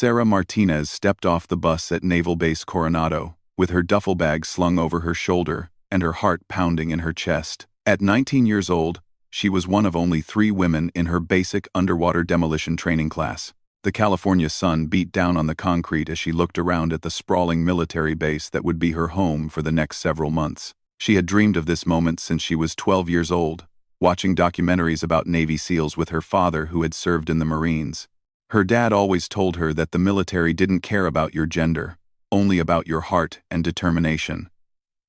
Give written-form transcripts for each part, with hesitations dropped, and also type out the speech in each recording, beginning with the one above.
Sarah Martinez stepped off the bus at Naval Base Coronado, with her duffel bag slung over her shoulder and her heart pounding in her chest. At 19 years old, she was one of only 3 women in her basic underwater demolition training class. The California sun beat down on the concrete as she looked around at the sprawling military base that would be her home for the next several months. She had dreamed of this moment since she was 12 years old, watching documentaries about Navy SEALs with her father who had served in the Marines. Her dad always told her that the military didn't care about your gender, only about your heart and determination.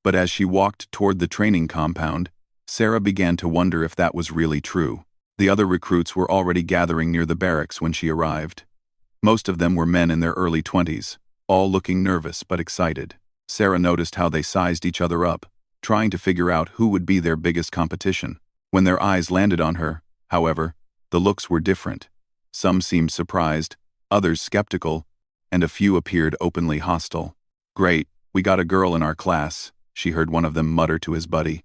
But as she walked toward the training compound, Sarah began to wonder if that was really true. The other recruits were already gathering near the barracks when she arrived. Most of them were men in their early 20s, all looking nervous but excited. Sarah noticed how they sized each other up, trying to figure out who would be their biggest competition. When their eyes landed on her, however, the looks were different. Some seemed surprised, others skeptical, and a few appeared openly hostile. "Great, we got a girl in our class," she heard one of them mutter to his buddy.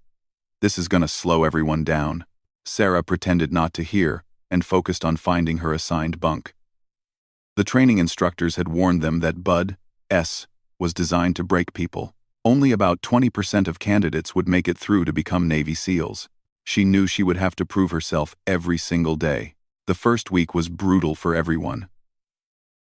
"This is gonna slow everyone down." Sarah pretended not to hear and focused on finding her assigned bunk. The training instructors had warned them that Bud S was designed to break people. Only about 20% of candidates would make it through to become Navy SEALs. She knew she would have to prove herself every single day. The first week was brutal for everyone.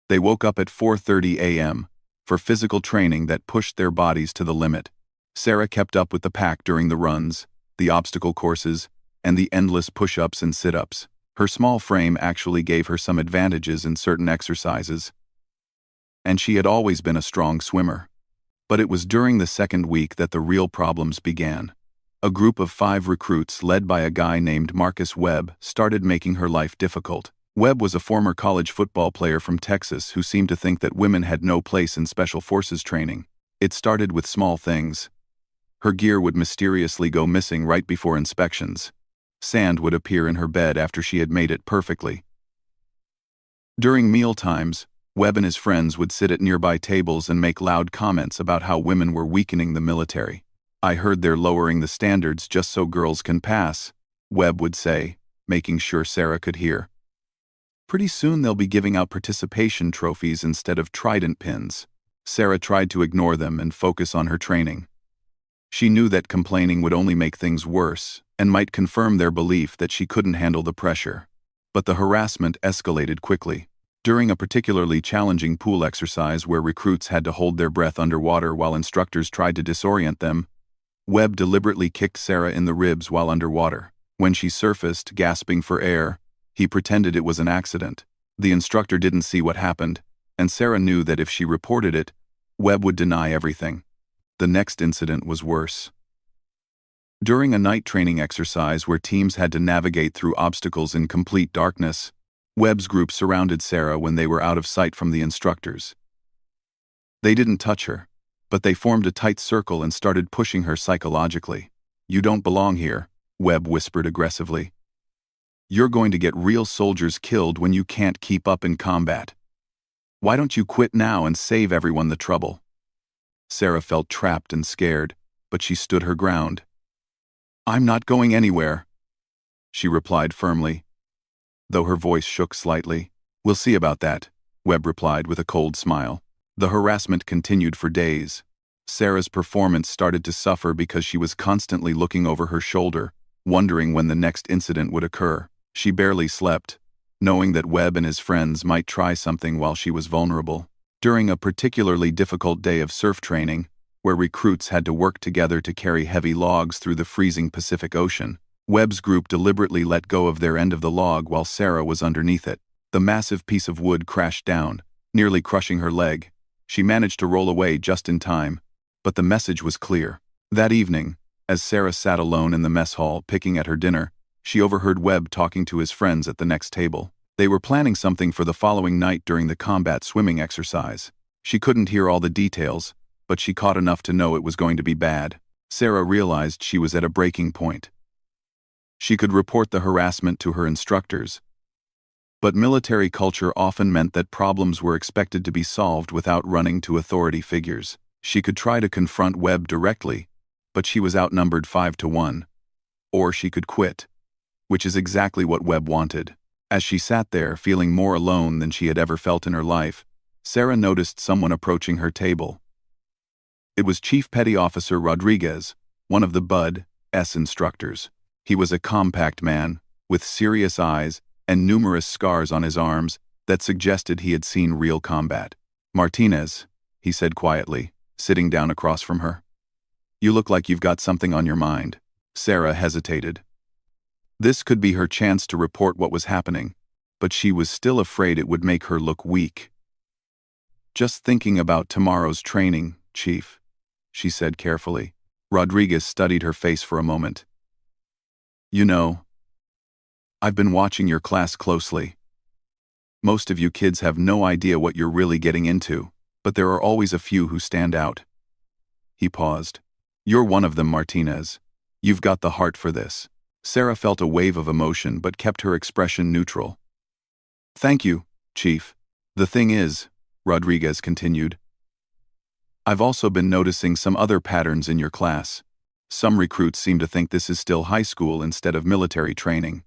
They woke up at 4:30 a.m. for physical training that pushed their bodies to the limit. Sarah kept up with the pack during the runs, the obstacle courses, and the endless push-ups and sit-ups. Her small frame actually gave her some advantages in certain exercises, and she had always been a strong swimmer. But it was during the second week that the real problems began. A group of 5 recruits led by a guy named Marcus Webb started making her life difficult. Webb was a former college football player from Texas who seemed to think that women had no place in special forces training. It started with small things. Her gear would mysteriously go missing right before inspections. Sand would appear in her bed after she had made it perfectly. During meal times, Webb and his friends would sit at nearby tables and make loud comments about how women were weakening the military. "I heard they're lowering the standards just so girls can pass," Webb would say, making sure Sarah could hear. "Pretty soon they'll be giving out participation trophies instead of trident pins." Sarah tried to ignore them and focus on her training. She knew that complaining would only make things worse and might confirm their belief that she couldn't handle the pressure. But the harassment escalated quickly. During a particularly challenging pool exercise where recruits had to hold their breath underwater while instructors tried to disorient them, Webb deliberately kicked Sarah in the ribs while underwater. When she surfaced, gasping for air, he pretended it was an accident. The instructor didn't see what happened, and Sarah knew that if she reported it, Webb would deny everything. The next incident was worse. During a night training exercise where teams had to navigate through obstacles in complete darkness, Webb's group surrounded Sarah when they were out of sight from the instructors. They didn't touch her, but they formed a tight circle and started pushing her psychologically. "You don't belong here," Webb whispered aggressively. "You're going to get real soldiers killed when you can't keep up in combat. Why don't you quit now and save everyone the trouble?" Sarah felt trapped and scared, but she stood her ground. "I'm not going anywhere," she replied firmly, though her voice shook slightly. "We'll see about that," Webb replied with a cold smile. The harassment continued for days. Sarah's performance started to suffer because she was constantly looking over her shoulder, wondering when the next incident would occur. She barely slept, knowing that Webb and his friends might try something while she was vulnerable. During a particularly difficult day of surf training, where recruits had to work together to carry heavy logs through the freezing Pacific Ocean, Webb's group deliberately let go of their end of the log while Sarah was underneath it. The massive piece of wood crashed down, nearly crushing her leg. She managed to roll away just in time, but the message was clear. That evening, as Sarah sat alone in the mess hall picking at her dinner, she overheard Webb talking to his friends at the next table. They were planning something for the following night during the combat swimming exercise. She couldn't hear all the details, but she caught enough to know it was going to be bad. Sarah realized she was at a breaking point. She could report the harassment to her instructors, but military culture often meant that problems were expected to be solved without running to authority figures. She could try to confront Webb directly, but she was outnumbered 5-1. Or she could quit, which is exactly what Webb wanted. As she sat there, feeling more alone than she had ever felt in her life, Sarah noticed someone approaching her table. It was Chief Petty Officer Rodriguez, one of the Bud.'s instructors. He was a compact man, with serious eyes and numerous scars on his arms that suggested he had seen real combat. "Martinez," he said quietly, sitting down across from her. "You look like you've got something on your mind." Sarah hesitated. This could be her chance to report what was happening, but she was still afraid it would make her look weak. "Just thinking about tomorrow's training, Chief," she said carefully. Rodriguez studied her face for a moment. "You know, I've been watching your class closely. Most of you kids have no idea what you're really getting into, but there are always a few who stand out." He paused. "You're one of them, Martinez. You've got the heart for this." Sarah felt a wave of emotion but kept her expression neutral. "Thank you, Chief. The thing is," Rodriguez continued, "I've also been noticing some other patterns in your class. Some recruits seem to think this is still high school instead of military training."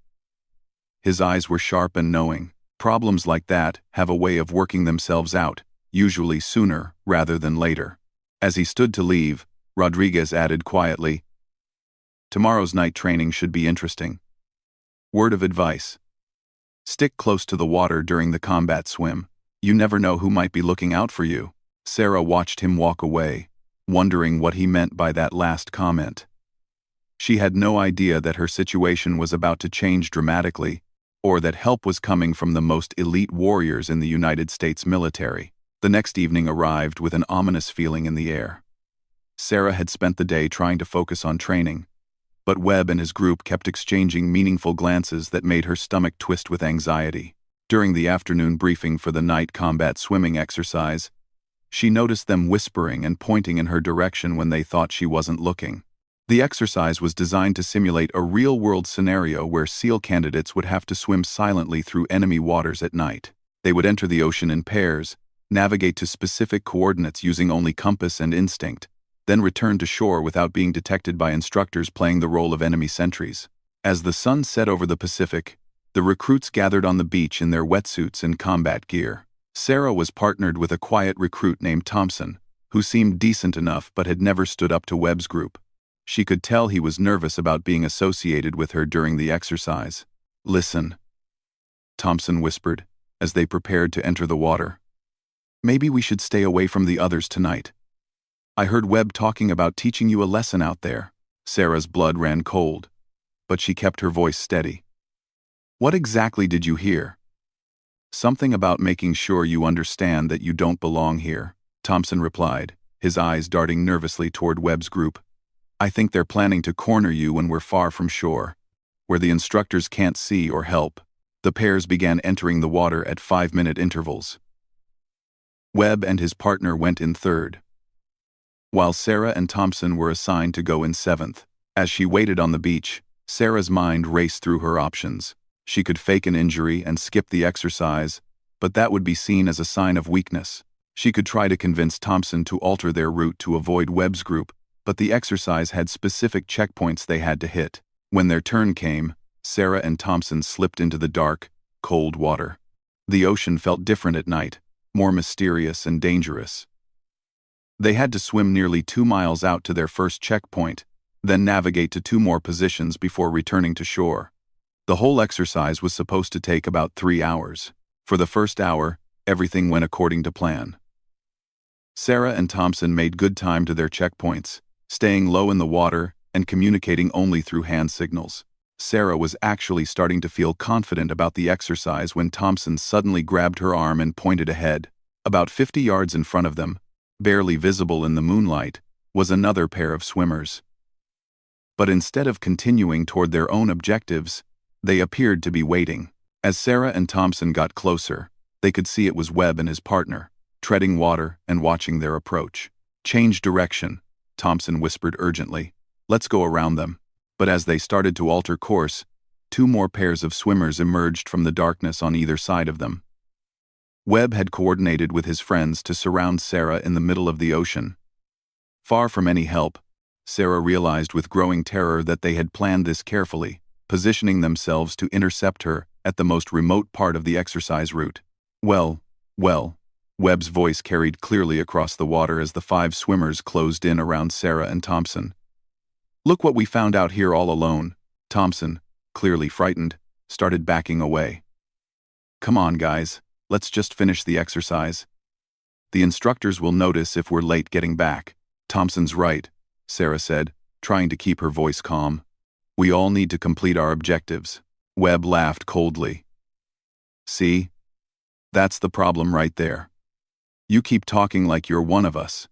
His eyes were sharp and knowing. Problems like that have a way of working themselves out, usually sooner rather than later. As he stood to leave, Rodriguez added quietly, "Tomorrow's night training should be interesting. Word of advice: stick close to the water during the combat swim. You never know who might be looking out for you." Sarah watched him walk away, wondering what he meant by that last comment. She had no idea that her situation was about to change dramatically, or that help was coming from the most elite warriors in the United States military. The next evening arrived with an ominous feeling in the air. Sarah had spent the day trying to focus on training, but Webb and his group kept exchanging meaningful glances that made her stomach twist with anxiety. During the afternoon briefing for the night combat swimming exercise, she noticed them whispering and pointing in her direction when they thought she wasn't looking. The exercise was designed to simulate a real-world scenario where SEAL candidates would have to swim silently through enemy waters at night. They would enter the ocean in pairs, navigate to specific coordinates using only compass and instinct, then return to shore without being detected by instructors playing the role of enemy sentries. As the sun set over the Pacific, the recruits gathered on the beach in their wetsuits and combat gear. Sarah was partnered with a quiet recruit named Thompson, who seemed decent enough but had never stood up to Webb's group. She could tell he was nervous about being associated with her during the exercise. "Listen," Thompson whispered, as they prepared to enter the water. "Maybe we should stay away from the others tonight. I heard Webb talking about teaching you a lesson out there." Sarah's blood ran cold, but she kept her voice steady. "What exactly did you hear?" "Something about making sure you understand that you don't belong here," Thompson replied, his eyes darting nervously toward Webb's group. "I think they're planning to corner you when we're far from shore, where the instructors can't see or help." The pairs began entering the water at 5-minute intervals. Webb and his partner went in third, while Sarah and Thompson were assigned to go in 7th. As she waited on the beach, Sarah's mind raced through her options. She could fake an injury and skip the exercise, but that would be seen as a sign of weakness. She could try to convince Thompson to alter their route to avoid Webb's group, but the exercise had specific checkpoints they had to hit. When their turn came, Sarah and Thompson slipped into the dark, cold water. The ocean felt different at night, more mysterious and dangerous. They had to swim nearly 2 miles out to their first checkpoint, then navigate to 2 more positions before returning to shore. The whole exercise was supposed to take about 3 hours. For the first hour, everything went according to plan. Sarah and Thompson made good time to their checkpoints, staying low in the water and communicating only through hand signals. Sarah was actually starting to feel confident about the exercise when Thompson suddenly grabbed her arm and pointed ahead. About 50 yards in front of them, barely visible in the moonlight, was another pair of swimmers. But instead of continuing toward their own objectives, they appeared to be waiting. As Sarah and Thompson got closer, they could see it was Webb and his partner, treading water and watching their approach. "Change direction," Thompson whispered urgently. "Let's go around them." But as they started to alter course, 2 more pairs of swimmers emerged from the darkness on either side of them. Webb had coordinated with his friends to surround Sarah in the middle of the ocean. Far from any help, Sarah realized with growing terror that they had planned this carefully, positioning themselves to intercept her at the most remote part of the exercise route. Well, Webb's voice carried clearly across the water as the 5 swimmers closed in around Sarah and Thompson. "Look what we found out here all alone." Thompson, clearly frightened, started backing away. "Come on, guys, let's just finish the exercise. The instructors will notice if we're late getting back." "Thompson's right," Sarah said, trying to keep her voice calm. "We all need to complete our objectives." Webb laughed coldly. "See? That's the problem right there. You keep talking like you're one of us.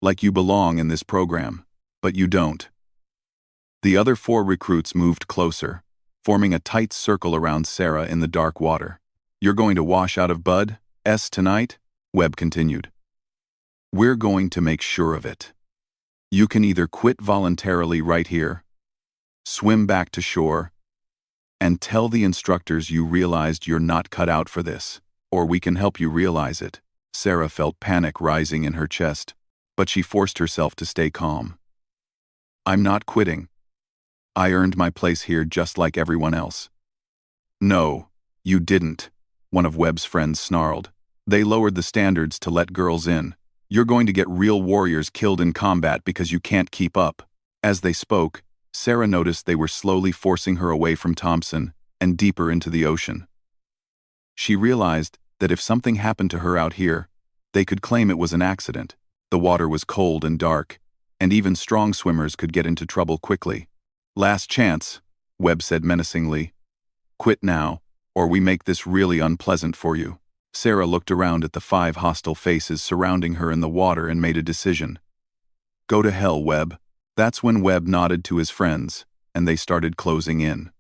Like you belong in this program, but you don't." The other 4 recruits moved closer, forming a tight circle around Sarah in the dark water. "You're going to wash out of Bud's tonight?" Webb continued. "We're going to make sure of it. You can either quit voluntarily right here, swim back to shore, and tell the instructors you realized you're not cut out for this, or we can help you realize it." Sarah felt panic rising in her chest, but she forced herself to stay calm. "I'm not quitting. I earned my place here just like everyone else." "No, you didn't," one of Webb's friends snarled. "They lowered the standards to let girls in. You're going to get real warriors killed in combat because you can't keep up." As they spoke, Sarah noticed they were slowly forcing her away from Thompson and deeper into the ocean. She realized that if something happened to her out here, they could claim it was an accident. The water was cold and dark, and even strong swimmers could get into trouble quickly. "Last chance," Webb said menacingly. "Quit now, or we make this really unpleasant for you." Sarah looked around at the 5 hostile faces surrounding her in the water and made a decision. "Go to hell, Webb." That's when Webb nodded to his friends, and they started closing in.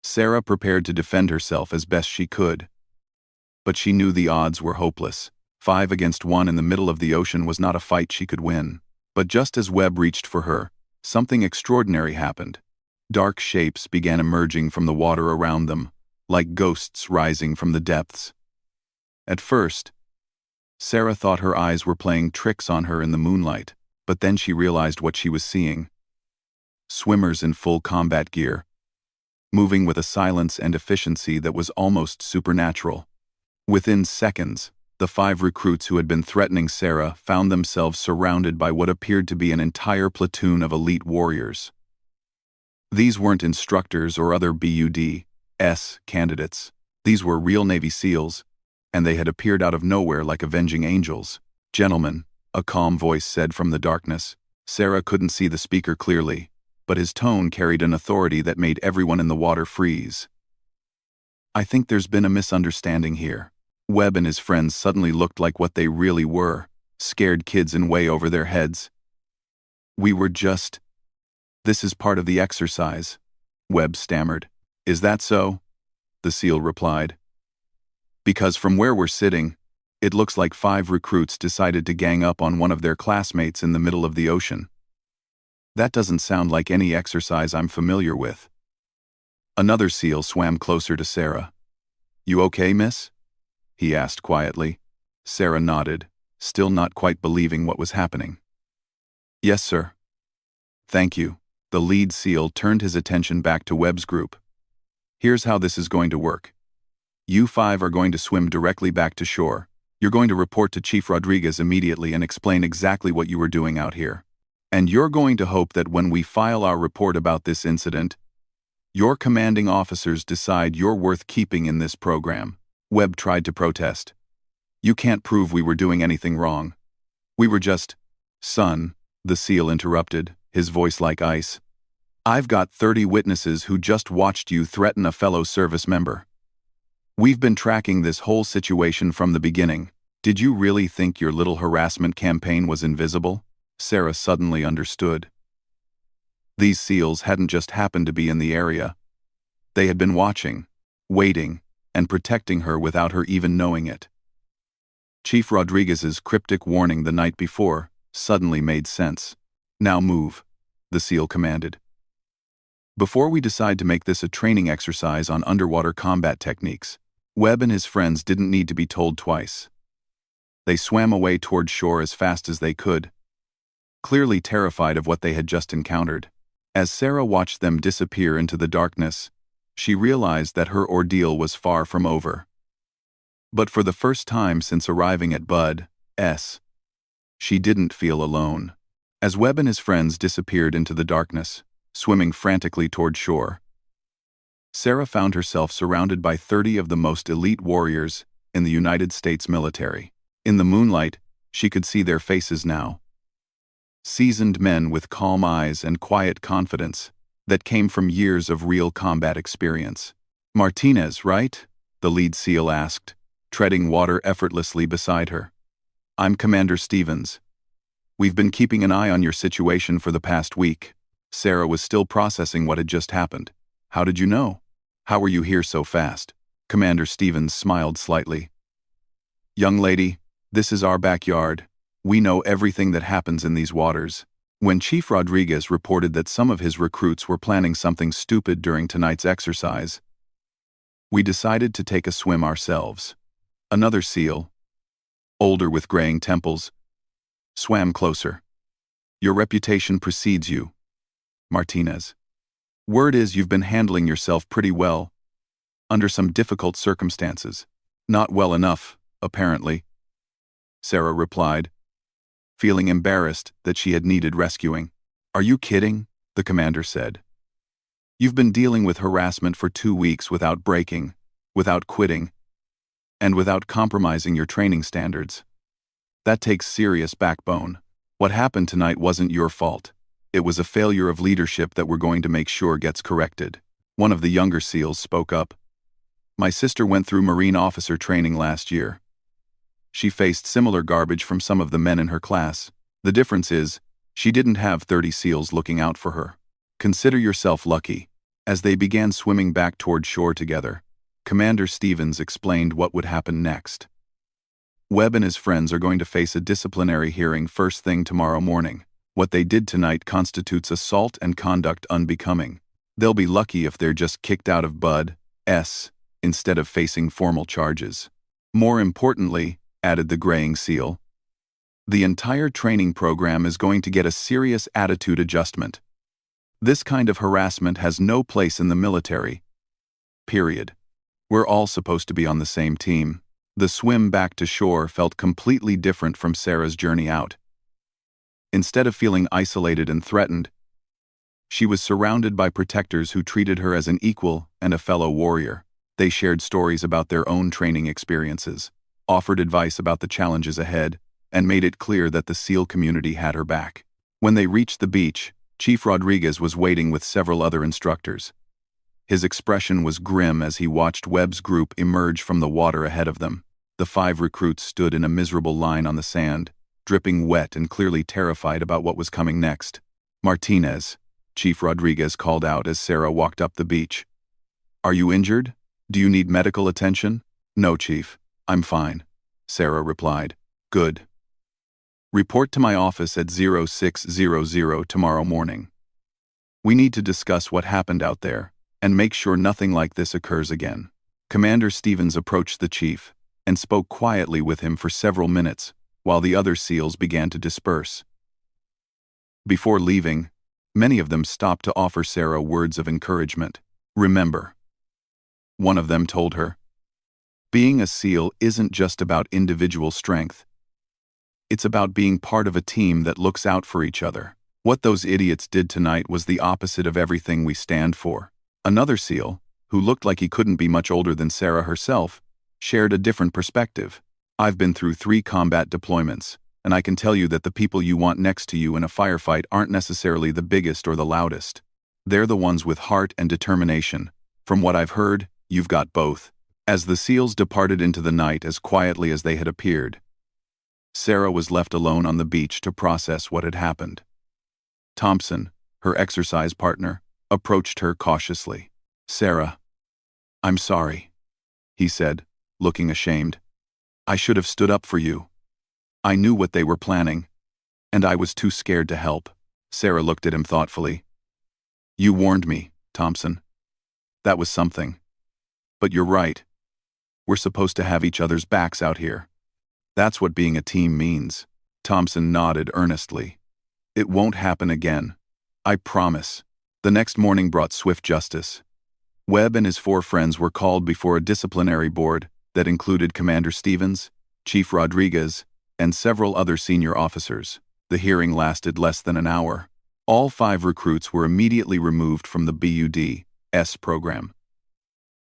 Sarah prepared to defend herself as best she could. But she knew the odds were hopeless. 5 against 1 in the middle of the ocean was not a fight she could win. But just as Webb reached for her, something extraordinary happened. Dark shapes began emerging from the water around them, like ghosts rising from the depths. At first, Sarah thought her eyes were playing tricks on her in the moonlight, but then she realized what she was seeing. Swimmers in full combat gear, moving with a silence and efficiency that was almost supernatural. Within seconds, the 5 recruits who had been threatening Sarah found themselves surrounded by what appeared to be an entire platoon of elite warriors. These weren't instructors or other BUD/S candidates. These were real Navy SEALs, and they had appeared out of nowhere like avenging angels. "Gentlemen," a calm voice said from the darkness. Sarah couldn't see the speaker clearly, but his tone carried an authority that made everyone in the water freeze. "I think there's been a misunderstanding here." Webb and his friends suddenly looked like what they really were, scared kids in way over their heads. "We were just... This is part of the exercise," Webb stammered. "Is that so?" the SEAL replied. "Because from where we're sitting, it looks like 5 recruits decided to gang up on one of their classmates in the middle of the ocean. That doesn't sound like any exercise I'm familiar with." Another SEAL swam closer to Sarah. "You okay, miss?" he asked quietly. Sarah nodded, still not quite believing what was happening. "Yes, sir." "Thank you." The lead SEAL turned his attention back to Webb's group. "Here's how this is going to work. You 5 are going to swim directly back to shore. You're going to report to Chief Rodriguez immediately and explain exactly what you were doing out here. And you're going to hope that when we file our report about this incident, your commanding officers decide you're worth keeping in this program." Webb tried to protest. "You can't prove we were doing anything wrong. We were just..." "Son," the SEAL interrupted, his voice like ice. "I've got 30 witnesses who just watched you threaten a fellow service member. We've been tracking this whole situation from the beginning. Did you really think your little harassment campaign was invisible?" Sarah suddenly understood. These SEALs hadn't just happened to be in the area. They had been watching, waiting, and protecting her without her even knowing it. Chief Rodriguez's cryptic warning the night before suddenly made sense. "Now move," the SEAL commanded. "Before we decide to make this a training exercise on underwater combat techniques," Webb and his friends didn't need to be told twice. They swam away toward shore as fast as they could, clearly terrified of what they had just encountered. As Sarah watched them disappear into the darkness, she realized that her ordeal was far from over. But for the first time since arriving at Bud's, she didn't feel alone. As Webb and his friends disappeared into the darkness, swimming frantically toward shore, Sarah found herself surrounded by 30 of the most elite warriors in the United States military. In the moonlight, she could see their faces now. Seasoned men with calm eyes and quiet confidence that came from years of real combat experience. "Martinez, right?" the lead SEAL asked, treading water effortlessly beside her. "I'm Commander Stevens. We've been keeping an eye on your situation for the past week." Sarah was still processing what had just happened. "How did you know? How were you here so fast?" Commander Stevens smiled slightly. "Young lady, this is our backyard. We know everything that happens in these waters." When Chief Rodriguez reported that some of his recruits were planning something stupid during tonight's exercise, we decided to take a swim ourselves. Another SEAL, older with graying temples, swam closer. "Your reputation precedes you, Martinez. Word is you've been handling yourself pretty well, under some difficult circumstances." "Not well enough, apparently," Sarah replied, feeling embarrassed that she had needed rescuing. "Are you kidding?" the commander said. "You've been dealing with harassment for 2 weeks without breaking, without quitting, and without compromising your training standards. That takes serious backbone. What happened tonight wasn't your fault. It was a failure of leadership that we're going to make sure gets corrected." One of the younger SEALs spoke up. "My sister went through Marine officer training last year. She faced similar garbage from some of the men in her class. The difference is, she didn't have 30 SEALs looking out for her. Consider yourself lucky." As they began swimming back toward shore together, Commander Stevens explained what would happen next. "Webb and his friends are going to face a disciplinary hearing first thing tomorrow morning. What they did tonight constitutes assault and conduct unbecoming. They'll be lucky if they're just kicked out of Bud's instead of facing formal charges. More importantly," added the graying SEAL, "the entire training program is going to get a serious attitude adjustment. This kind of harassment has no place in the military. Period. We're all supposed to be on the same team." The swim back to shore felt completely different from Sarah's journey out. Instead of feeling isolated and threatened, she was surrounded by protectors who treated her as an equal and a fellow warrior. They shared stories about their own training experiences, offered advice about the challenges ahead, and made it clear that the SEAL community had her back. When they reached the beach, Chief Rodriguez was waiting with several other instructors. His expression was grim as he watched Webb's group emerge from the water ahead of them. The 5 recruits stood in a miserable line on the sand, dripping wet and clearly terrified about what was coming next. "Martinez," Chief Rodriguez called out as Sarah walked up the beach. "Are you injured? Do you need medical attention?" "No, Chief. I'm fine," Sarah replied. "Good. Report to my office at 0600 tomorrow morning. We need to discuss what happened out there and make sure nothing like this occurs again." Commander Stevens approached the chief and spoke quietly with him for several minutes while the other SEALs began to disperse. Before leaving, many of them stopped to offer Sarah words of encouragement. "Remember," one of them told her, "being a SEAL isn't just about individual strength. It's about being part of a team that looks out for each other. What those idiots did tonight was the opposite of everything we stand for." Another SEAL, who looked like he couldn't be much older than Sarah herself, shared a different perspective. "I've been through 3 combat deployments, and I can tell you that the people you want next to you in a firefight aren't necessarily the biggest or the loudest. They're the ones with heart and determination. From what I've heard, you've got both." As the SEALs departed into the night as quietly as they had appeared, Sarah was left alone on the beach to process what had happened. Thompson, her exercise partner, approached her cautiously. "Sarah, I'm sorry," he said, looking ashamed. "I should have stood up for you. I knew what they were planning, and I was too scared to help." Sarah looked at him thoughtfully. "You warned me, Thompson. That was something. But you're right. We're supposed to have each other's backs out here. That's what being a team means." Thompson nodded earnestly. "It won't happen again. I promise." The next morning brought swift justice. Webb and his 4 friends were called before a disciplinary board that included Commander Stevens, Chief Rodriguez, and several other senior officers. The hearing lasted less than an hour. All 5 recruits were immediately removed from the BUD-S program.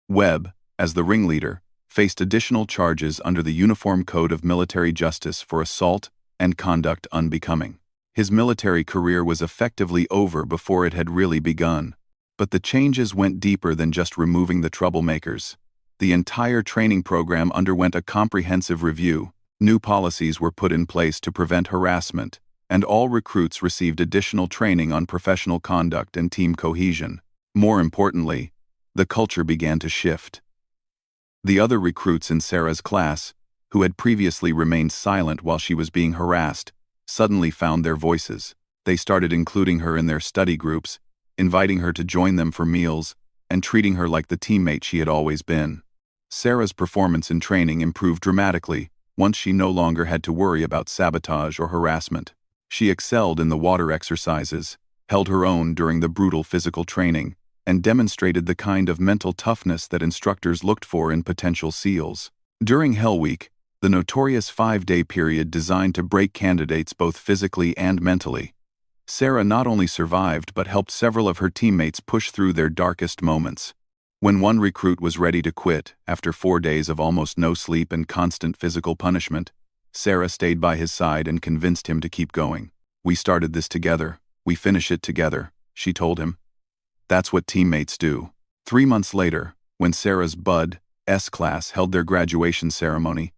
Webb, as the ringleader, faced additional charges under the Uniform Code of Military Justice for assault and conduct unbecoming. His military career was effectively over before it had really begun. But the changes went deeper than just removing the troublemakers. The entire training program underwent a comprehensive review. New policies were put in place to prevent harassment, and all recruits received additional training on professional conduct and team cohesion. More importantly, the culture began to shift. The other recruits in Sarah's class, who had previously remained silent while she was being harassed, suddenly found their voices. They started including her in their study groups, inviting her to join them for meals, and treating her like the teammate she had always been. Sarah's performance in training improved dramatically once she no longer had to worry about sabotage or harassment. She excelled in the water exercises, held her own during the brutal physical training, and demonstrated the kind of mental toughness that instructors looked for in potential SEALs. During Hell Week, the notorious 5-day period designed to break candidates both physically and mentally, Sarah not only survived but helped several of her teammates push through their darkest moments. When one recruit was ready to quit after 4 days of almost no sleep and constant physical punishment, Sarah stayed by his side and convinced him to keep going. "We started this together. We finish it together," she told him. That's what teammates do. 3 months later, when Sarah's BUD-S class held their graduation ceremony,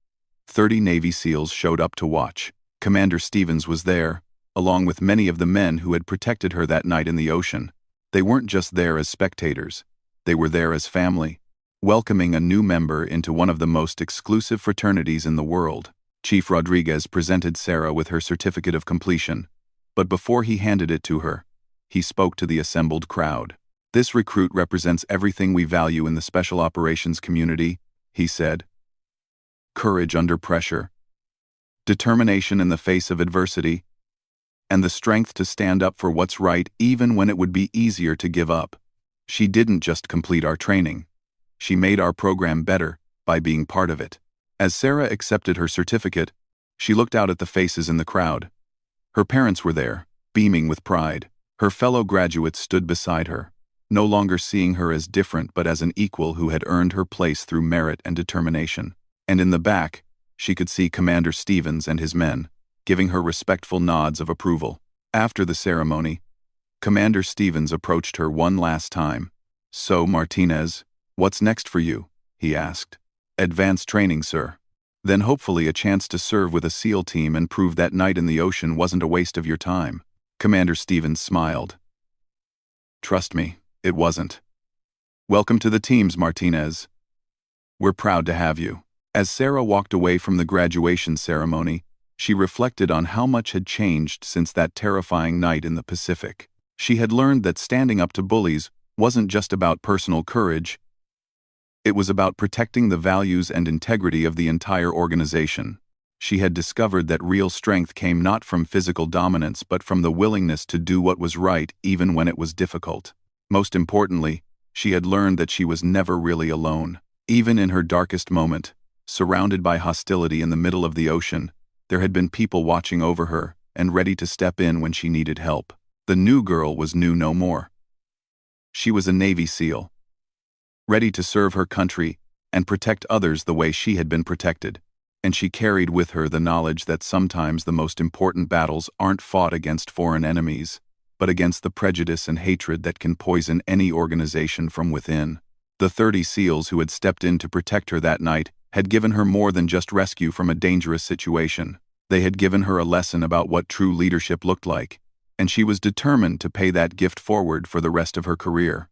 30 Navy SEALs showed up to watch. Commander Stevens was there, along with many of the men who had protected her that night in the ocean. They weren't just there as spectators. They were there as family, welcoming a new member into one of the most exclusive fraternities in the world. Chief Rodriguez presented Sarah with her certificate of completion, but before he handed it to her, he spoke to the assembled crowd. "This recruit represents everything we value in the special operations community," he said. "Courage under pressure, determination in the face of adversity, and the strength to stand up for what's right even when it would be easier to give up. She didn't just complete our training. She made our program better by being part of it." As Sarah accepted her certificate, she looked out at the faces in the crowd. Her parents were there, beaming with pride. Her fellow graduates stood beside her, no longer seeing her as different but as an equal who had earned her place through merit and determination. And in the back, she could see Commander Stevens and his men, giving her respectful nods of approval. After the ceremony, Commander Stevens approached her one last time. "So, Martinez, what's next for you?" he asked. "Advanced training, sir. Then hopefully a chance to serve with a SEAL team and prove that night in the ocean wasn't a waste of your time." Commander Stevens smiled. "Trust me, it wasn't. Welcome to the teams, Martinez. We're proud to have you." As Sarah walked away from the graduation ceremony, she reflected on how much had changed since that terrifying night in the Pacific. She had learned that standing up to bullies wasn't just about personal courage. It was about protecting the values and integrity of the entire organization. She had discovered that real strength came not from physical dominance but from the willingness to do what was right even when it was difficult. Most importantly, she had learned that she was never really alone. Even in her darkest moment, surrounded by hostility in the middle of the ocean, there had been people watching over her and ready to step in when she needed help. The new girl was new no more. She was a Navy SEAL, ready to serve her country and protect others the way she had been protected. And she carried with her the knowledge that sometimes the most important battles aren't fought against foreign enemies, but against the prejudice and hatred that can poison any organization from within. The 30 SEALs who had stepped in to protect her that night had given her more than just rescue from a dangerous situation. They had given her a lesson about what true leadership looked like, and she was determined to pay that gift forward for the rest of her career.